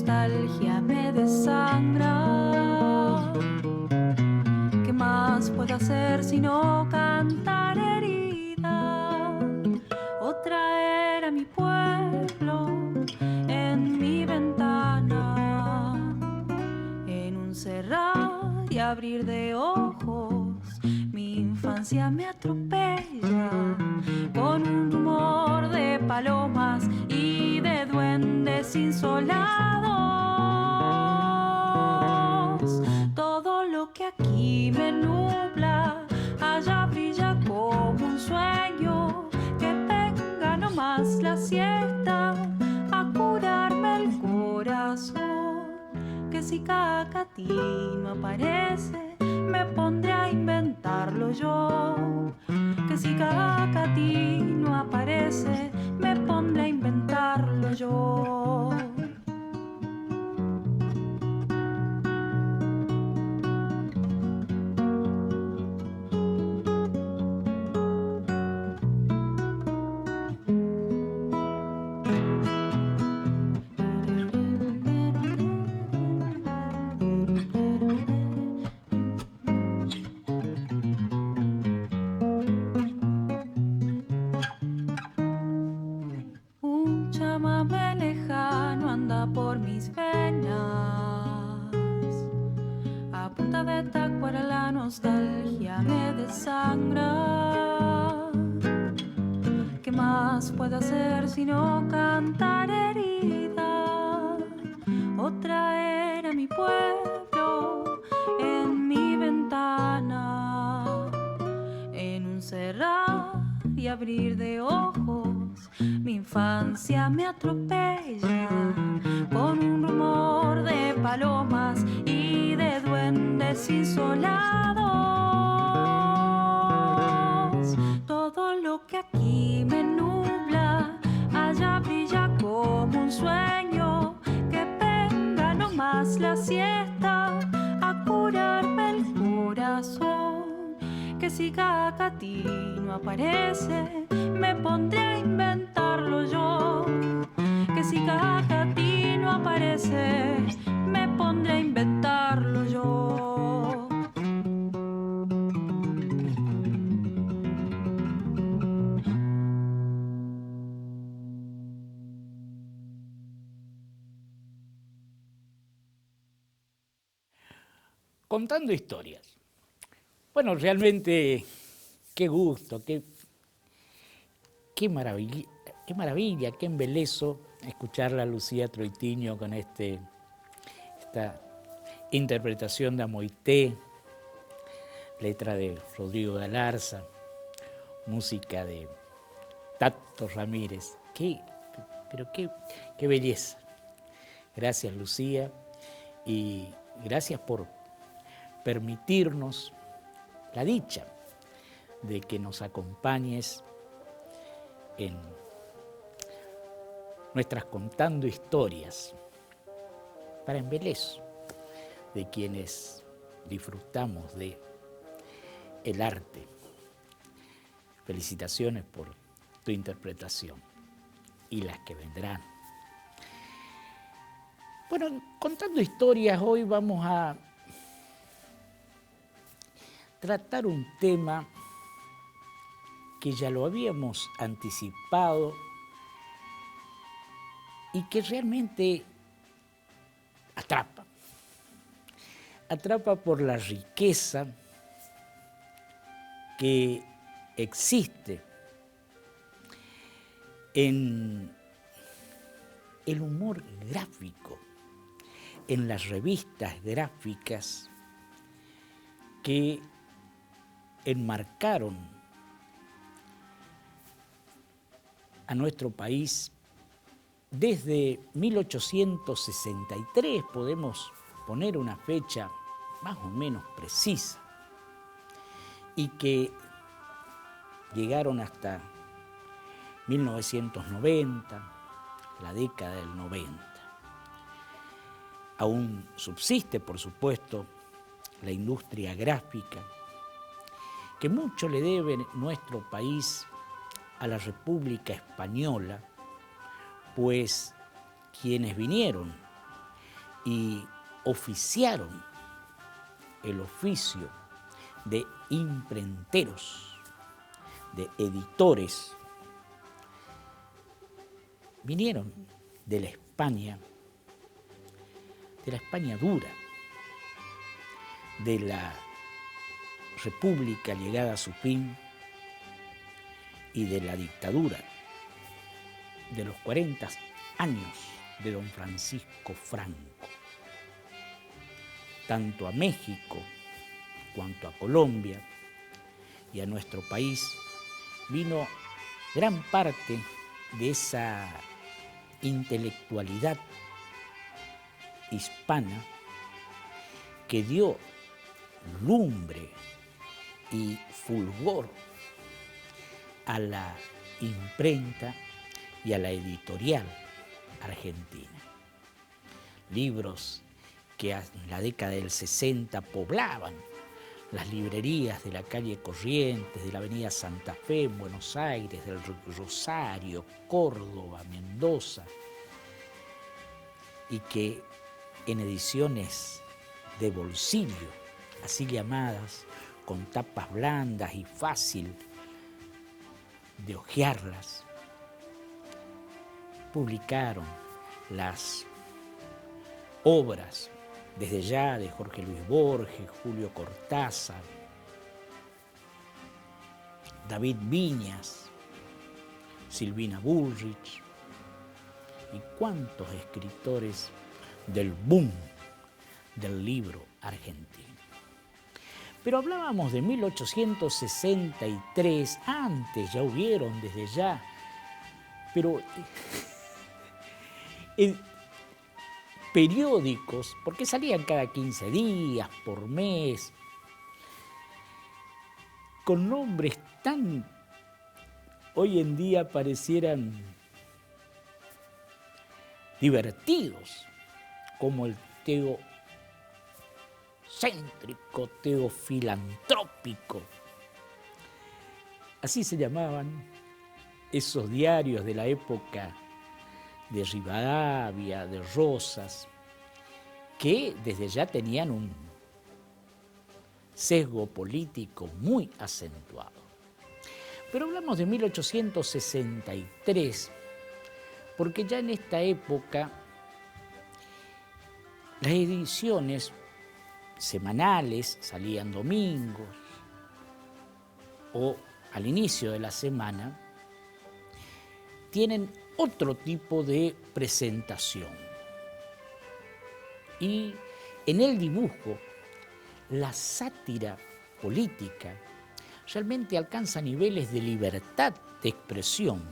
nostalgia me desangra. ¿Qué más puedo hacer sino cantar herida o traer a mi pueblo en mi ventana? En un cerrar y abrir de ojos, mi infancia me atropella con un rumor de palomas y de duendes insolados. Todo lo que aquí me nubla, allá brilla como un sueño. Que venga nomás la siesta a curarme el corazón. Que si Cacatí no aparece, me pondré a inventarlo yo. Que si Cacatí no aparece, me pondré a inventarlo yo. Un chamamé lejano anda por mis venas. A punta de tacuara la nostalgia me desangra. ¿Qué más puedo hacer sino cantar herida o traer a mi pueblo en mi ventana? En un cerrar y abrir de ojos, mi infancia me atropella con un rumor de palomas y de duendes insolados. Todo lo que aquí me nubla, allá brilla como un sueño. Que venga nomás la siesta a curarme el corazón. Que si Cacatí no aparece, me pondré a inventarlo yo. Que si Cacatí no aparece, me pondré a inventarlo yo. Contando historias. Bueno, realmente, qué gusto, qué maravilla, qué embelezo escucharla a Lucía Troitiño con esta interpretación de Amoité, letra de Rodrigo Galarza, música de Tato Ramírez. Qué belleza. Gracias, Lucía, y gracias por permitirnos la dicha de que nos acompañes en nuestras Contando Historias para embelezo de quienes disfrutamos de el arte. Felicitaciones por tu interpretación y las que vendrán. Bueno, Contando Historias, hoy vamos a tratar un tema que ya lo habíamos anticipado y que realmente atrapa. Atrapa por la riqueza que existe en el humor gráfico, en las revistas gráficas que enmarcaron a nuestro país desde 1863, podemos poner una fecha más o menos precisa, y que llegaron hasta 1990, la década del 90. Aún subsiste, por supuesto, la industria gráfica, que mucho le debe nuestro país a la República Española, pues quienes vinieron y oficiaron el oficio de imprenteros, de editores, vinieron de la España dura, de la República llegada a su fin y de la dictadura de los 40 años de don Francisco Franco. Tanto a México cuanto a Colombia y a nuestro país vino gran parte de esa intelectualidad hispana que dio lumbre y fulgor a la imprenta y a la editorial argentina. Libros que en la década del 60 poblaban las librerías de la calle Corrientes, de la avenida Santa Fe en Buenos Aires, del Rosario, Córdoba, Mendoza, y que en ediciones de bolsillo, así llamadas, con tapas blandas y fácil de hojearlas, publicaron las obras desde ya de Jorge Luis Borges, Julio Cortázar, David Viñas, Silvina Bullrich y cuántos escritores del boom del libro argentino. Pero hablábamos de 1863, antes ya hubieron desde ya, pero periódicos, porque salían cada 15 días, por mes, con nombres tan, hoy en día parecieran divertidos, como el teocéntrico, teofilantrópico. Así se llamaban esos diarios de la época de Rivadavia, de Rosas, que desde ya tenían un sesgo político muy acentuado. Pero hablamos de 1863, porque ya en esta época las ediciones semanales salían domingos o al inicio de la semana, tienen otro tipo de presentación. Y en el dibujo, la sátira política realmente alcanza niveles de libertad de expresión,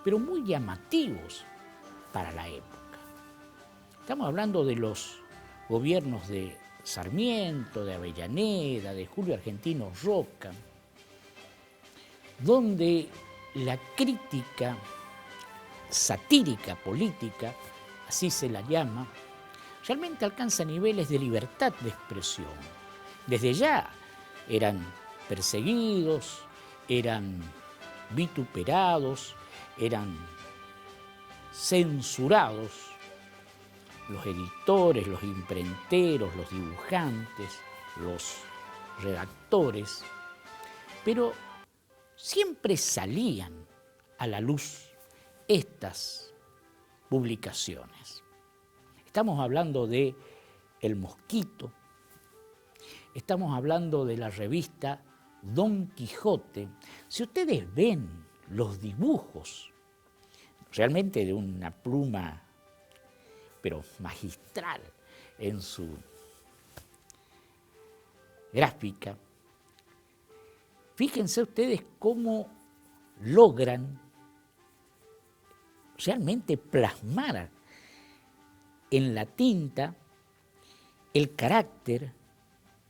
pero muy llamativos para la época. Estamos hablando de los gobiernos de Sarmiento, de Avellaneda, de Julio Argentino Roca, donde la crítica satírica política, así se la llama, realmente alcanza niveles de libertad de expresión. Desde ya eran perseguidos, eran vituperados, eran censurados los editores, los imprenteros, los dibujantes, los redactores, pero siempre salían a la luz estas publicaciones. Estamos hablando de El Mosquito, estamos hablando de la revista Don Quijote. Si ustedes ven los dibujos, realmente de una pluma, pero magistral en su gráfica, fíjense ustedes cómo logran realmente plasmar en la tinta el carácter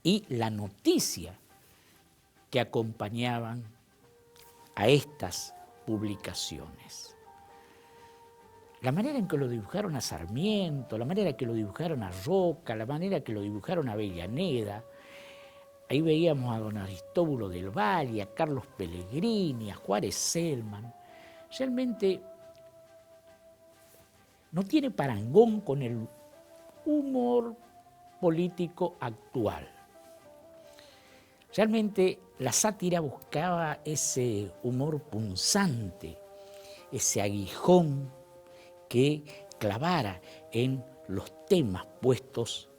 y la noticia que acompañaban a estas publicaciones. La manera en que lo dibujaron a Sarmiento, la manera en que lo dibujaron a Roca, la manera en que lo dibujaron a Avellaneda, ahí veíamos a don Aristóbulo del Valle, a Carlos Pellegrini, a Juárez Selman. Realmente no tiene parangón con el humor político actual. Realmente la sátira buscaba ese humor punzante, ese aguijón que clavara en los temas puestos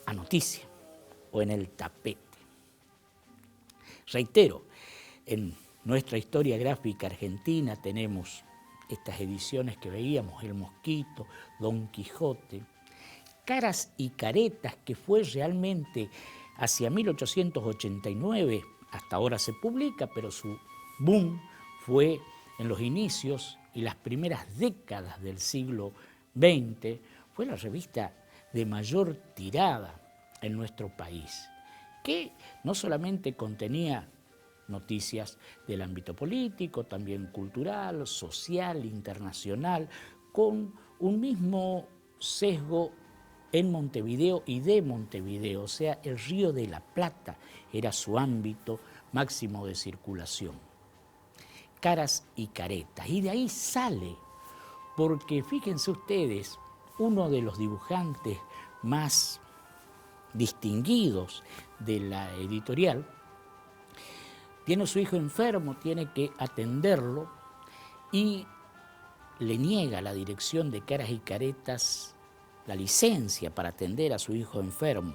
a noticia o en el tapete. Reitero, en nuestra historia gráfica argentina tenemos estas ediciones que veíamos, El Mosquito, Don Quijote, Caras y Caretas, que fue realmente hacia 1889, hasta ahora se publica, pero su boom fue en los inicios y las primeras décadas del siglo XX, fue la revista de mayor tirada en nuestro país, que no solamente contenía noticias del ámbito político, también cultural, social, internacional, con un mismo sesgo en Montevideo y de Montevideo, o sea, el Río de la Plata era su ámbito máximo de circulación. Caras y Caretas, y de ahí sale, porque fíjense ustedes, uno de los dibujantes más distinguidos de la editorial tiene a su hijo enfermo, tiene que atenderlo y le niega la dirección de Caras y Caretas la licencia para atender a su hijo enfermo.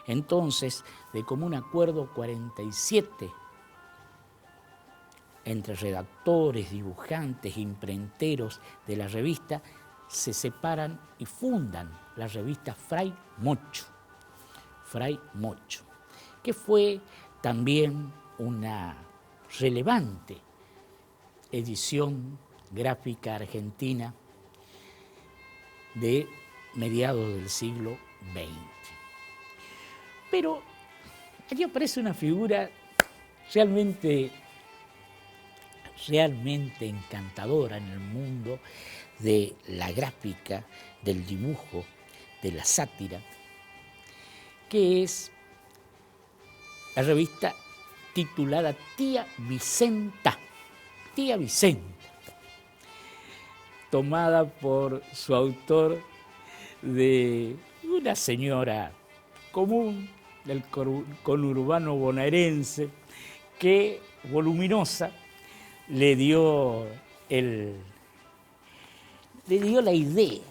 Entonces, de común acuerdo, 47 entre redactores, dibujantes, imprenteros de la revista se separan y fundan la revista Fray Mocho, que fue también una relevante edición gráfica argentina de mediados del siglo XX. Pero allí aparece una figura realmente encantadora en el mundo de la gráfica, del dibujo, de la sátira, que es la revista titulada Tía Vicenta, tomada por su autor de una señora común del conurbano bonaerense que, voluminosa, le dio la idea.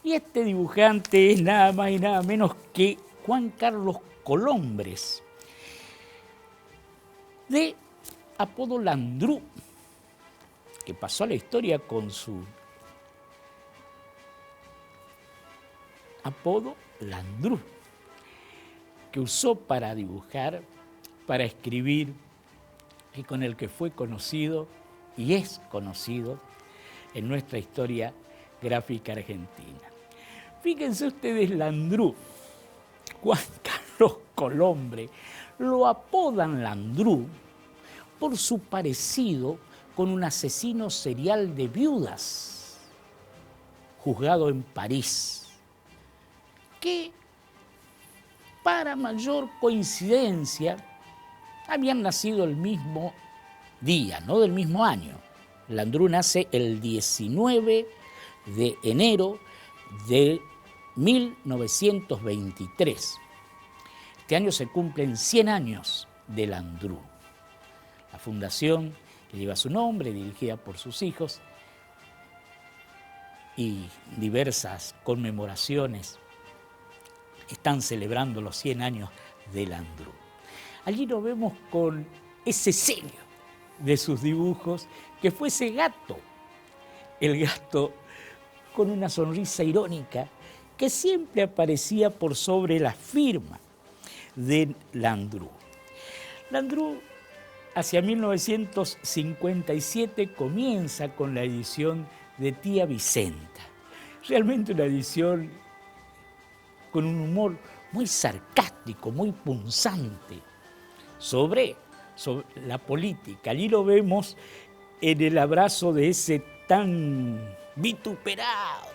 Y este dibujante es nada más y nada menos que Juan Carlos Colombres, de apodo Landru, que pasó a la historia con su apodo Landru, que usó para dibujar, para escribir, y con el que fue conocido y es conocido en nuestra historia gráfica argentina. Fíjense ustedes, Landru, Juan Carlos Colombres, lo apodan Landru por su parecido con un asesino serial de viudas, juzgado en París, que para mayor coincidencia habían nacido el mismo día, no del mismo año. Landru nace el 19 de enero de 1923. Este año se cumplen 100 años de Landru. La fundación que lleva su nombre, dirigida por sus hijos, y diversas conmemoraciones están celebrando los 100 años de Landru. Allí lo vemos con ese sello de sus dibujos, que fue ese gato, el gato con una sonrisa irónica que siempre aparecía por sobre la firma de Landru. Landru, hacia 1957, comienza con la edición de Tía Vicenta. Realmente una edición con un humor muy sarcástico, muy punzante, sobre la política. Allí lo vemos en el abrazo de ese tan vituperado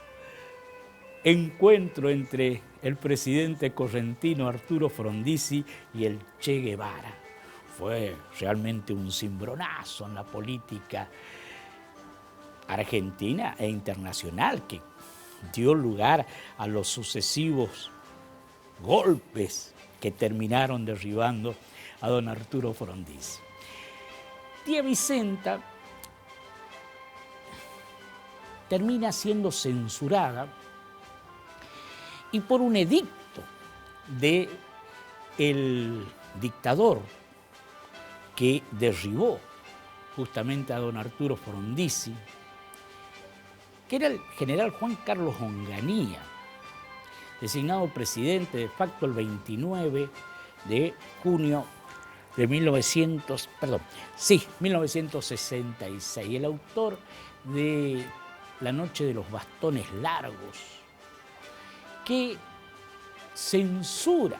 encuentro entre el presidente correntino Arturo Frondizi y el Che Guevara. Fue realmente un cimbronazo en la política argentina e internacional, que dio lugar a los sucesivos golpes que terminaron derribando a don Arturo Frondizi. Tía Vicenta termina siendo censurada y por un edicto del dictador que derribó justamente a don Arturo Frondizi, que era el general Juan Carlos Onganía, designado presidente de facto el 29 de junio de 1966. El autor de La noche de los bastones largos, que censura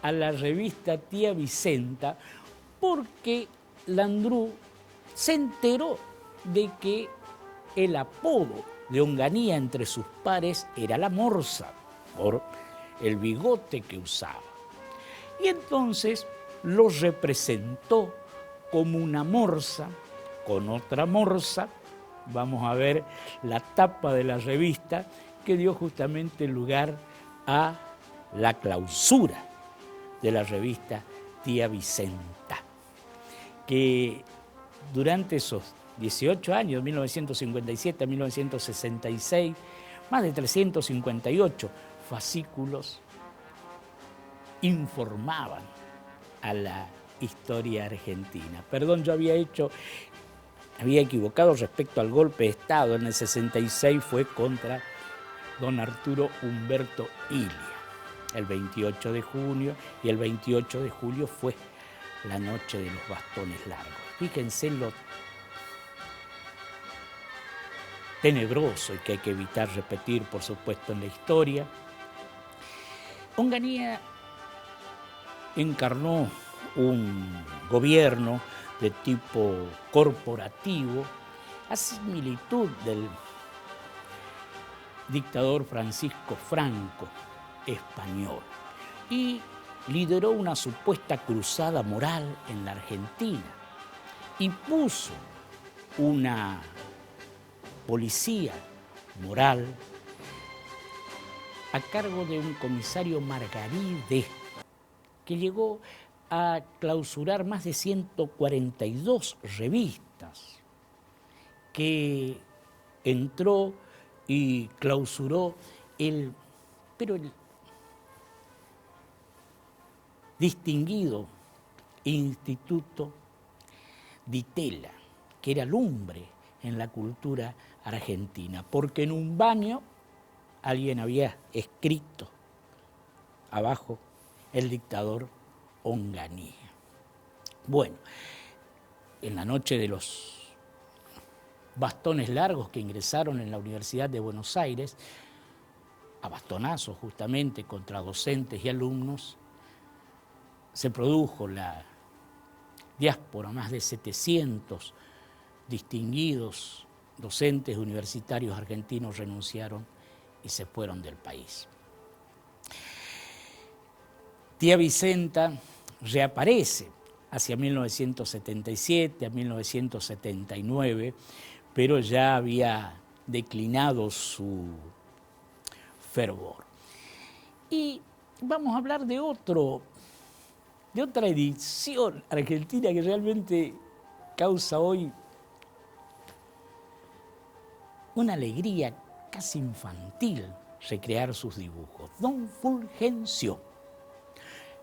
a la revista Tía Vicenta porque Landru se enteró de que el apodo de Onganía entre sus pares era la morsa, por el bigote que usaba. Y entonces lo representó como una morsa con otra morsa. Vamos a ver la tapa de la revista que dio justamente lugar a la clausura de la revista Tía Vicenta, que durante esos 18 años, 1957 a 1966, más de 358 fascículos informaban a la historia argentina. Perdón, yo había equivocado respecto al golpe de Estado. En el 66 fue contra don Arturo Humberto Ilia, el 28 de junio, y el 28 de julio fue la noche de los bastones largos. Fíjense lo tenebroso y que hay que evitar repetir, por supuesto, en la historia. Onganía encarnó un gobierno de tipo corporativo, a similitud del dictador Francisco Franco español, y lideró una supuesta cruzada moral en la Argentina y puso una policía moral a cargo de un comisario Margaride, que llegó a clausurar más de 142 revistas, que entró y clausuró el distinguido Instituto Di Tella, que era lumbre en la cultura argentina, porque en un baño alguien había escrito abajo el dictador Onganía. Bueno, en la noche de los bastones largos que ingresaron en la Universidad de Buenos Aires, a bastonazos justamente contra docentes y alumnos, se produjo la diáspora. Más de 700 distinguidos docentes universitarios argentinos renunciaron y se fueron del país. Tía Vicenta reaparece hacia 1977 a 1979, pero ya había declinado su fervor. Y vamos a hablar de otra edición argentina que realmente causa hoy una alegría casi infantil recrear sus dibujos. Don Fulgencio,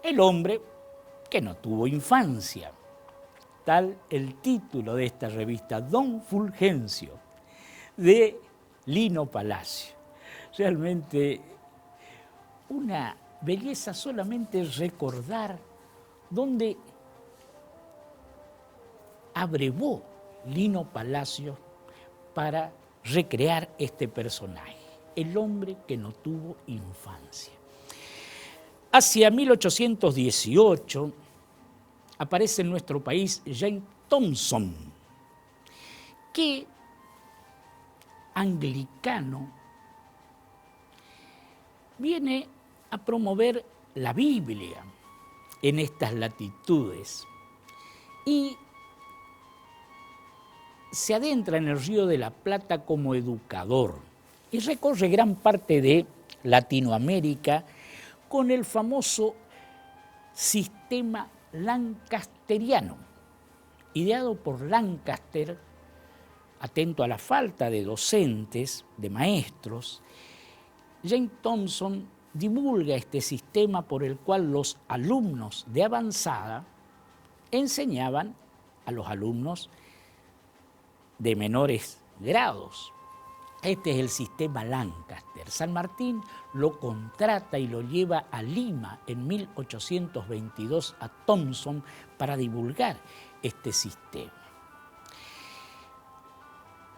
el hombre que no tuvo infancia, tal el título de esta revista, Don Fulgencio, de Lino Palacio. Realmente una belleza solamente recordar dónde abrevó Lino Palacio para recrear este personaje, el hombre que no tuvo infancia. Hacia 1818 aparece en nuestro país James Thompson, que, anglicano, viene a promover la Biblia en estas latitudes y se adentra en el Río de la Plata como educador. y recorre gran parte de Latinoamérica con el famoso sistema lancasteriano, ideado por Lancaster, atento a la falta de docentes, de maestros. James Thompson divulga este sistema por el cual los alumnos de avanzada enseñaban a los alumnos de menores grados. Este es el sistema Lancaster. San Martín lo contrata y lo lleva a Lima en 1822 a Thompson para divulgar este sistema.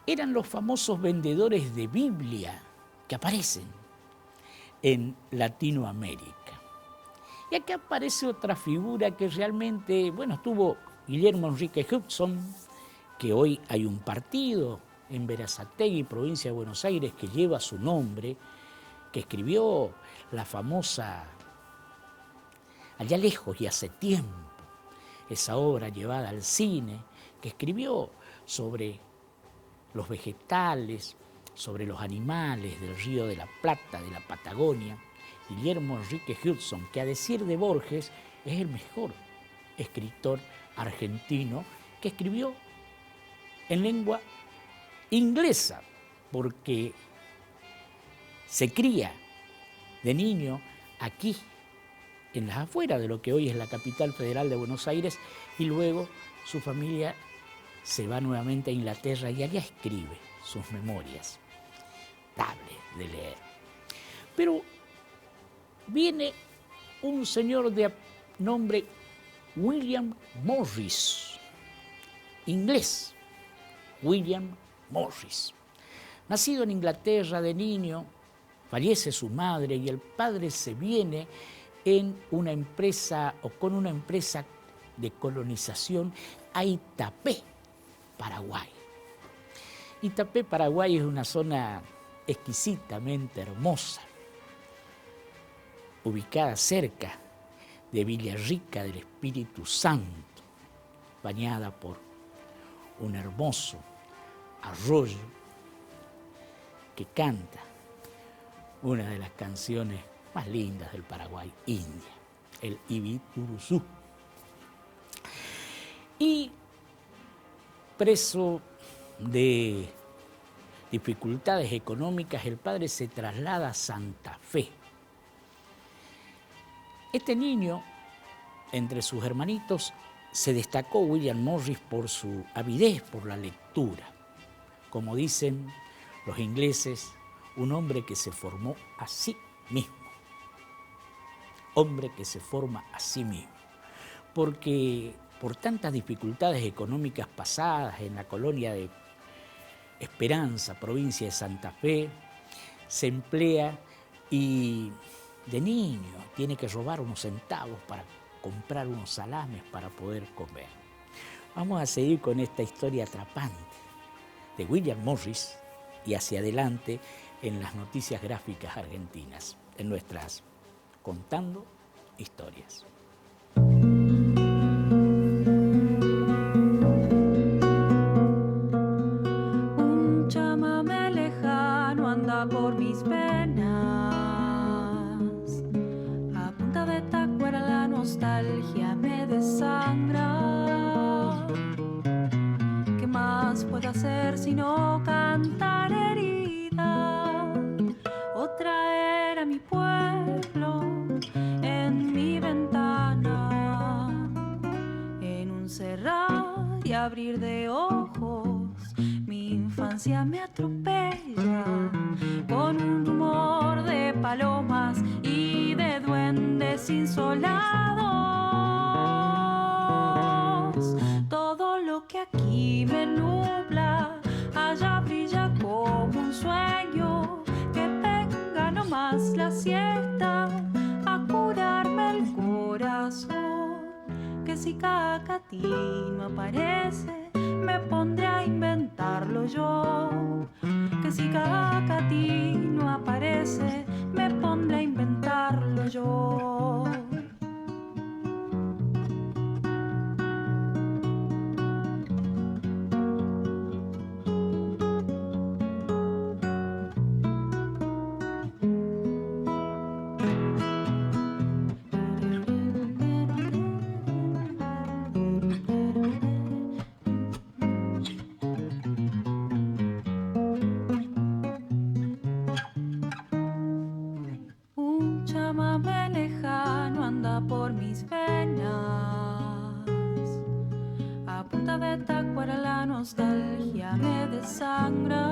Eran los famosos vendedores de Biblia que aparecen en Latinoamérica. Y acá aparece otra figura que realmente, bueno, estuvo Guillermo Enrique Hudson, que hoy hay un partido en Berazategui, provincia de Buenos Aires, que lleva su nombre, que escribió la famosa Allá lejos y hace tiempo, esa obra llevada al cine, que escribió sobre los vegetales, sobre los animales del Río de la Plata, de la Patagonia. Guillermo Enrique Hudson, que a decir de Borges es el mejor escritor argentino, que escribió en lengua inglesa, porque se cría de niño aquí, en las afueras de lo que hoy es la capital federal de Buenos Aires, y luego su familia se va nuevamente a Inglaterra y allá escribe sus memorias, dable de leer. Pero viene un señor de nombre William Morris, inglés, William Morris. Nacido en Inglaterra de niño, fallece su madre y el padre se viene en una empresa o con una empresa de colonización a Itapé, Paraguay. Itapé, Paraguay es una zona exquisitamente hermosa, ubicada cerca de Villarrica del Espíritu Santo, bañada por un hermoso arroyo que canta una de las canciones más lindas del Paraguay, India, el Ibituruzú. Y preso de dificultades económicas, el padre se traslada a Santa Fe. Este niño, entre sus hermanitos, se destacó William Morris por su avidez por la lectura. Como dicen los ingleses, un hombre que se formó a sí mismo. Hombre que se forma a sí mismo. Porque por tantas dificultades económicas pasadas en la colonia de Esperanza, provincia de Santa Fe, se emplea y de niño tiene que robar unos centavos para comprar unos salames para poder comer. Vamos a seguir con esta historia atrapante de William Morris y hacia adelante en las noticias gráficas argentinas, en nuestras Contando Historias. Un chamamé lejano anda por mis venas. A punta de tacuara la nostalgia me desangra. ¿Qué más puedo hacer sino cantar herida o traer a mi pueblo en mi ventana? En un cerrar y abrir de ojos, mi infancia me atropella con un rumor de palomas y de duendes insolados. Todo lo que aquí me nubla, allá brilla como un sueño. Que venga nomás la siesta a curarme el corazón. Que si Cacatí no aparece, me pondré a inventarlo yo. Que si Cacatí no aparece, me pondré a inventarlo yo. cerca de Tacuara la nostalgia me desangra.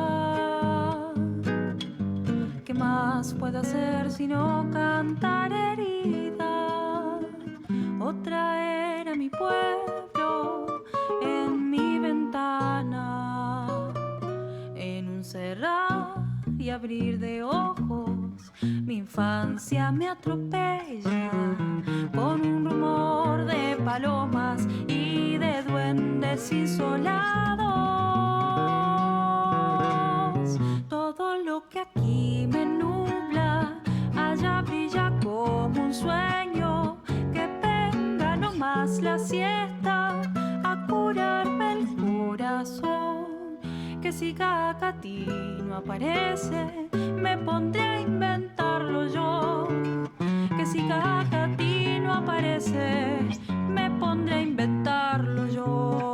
¿Qué más puedo hacer sino cantar herida? Otra era mi pueblo en mi ventana, en un cerrar y abrir de ojos. Mi infancia me atropella con un rumor de palomas y de duendes insolados. Todo lo que aquí me nubla, allá brilla como un sueño. Que venga nomás la siesta a curarme el corazón. Que si Cacatí no aparece, me pondré a inventarlo yo. Que si Cacatí no aparece, me pondré a inventarlo yo.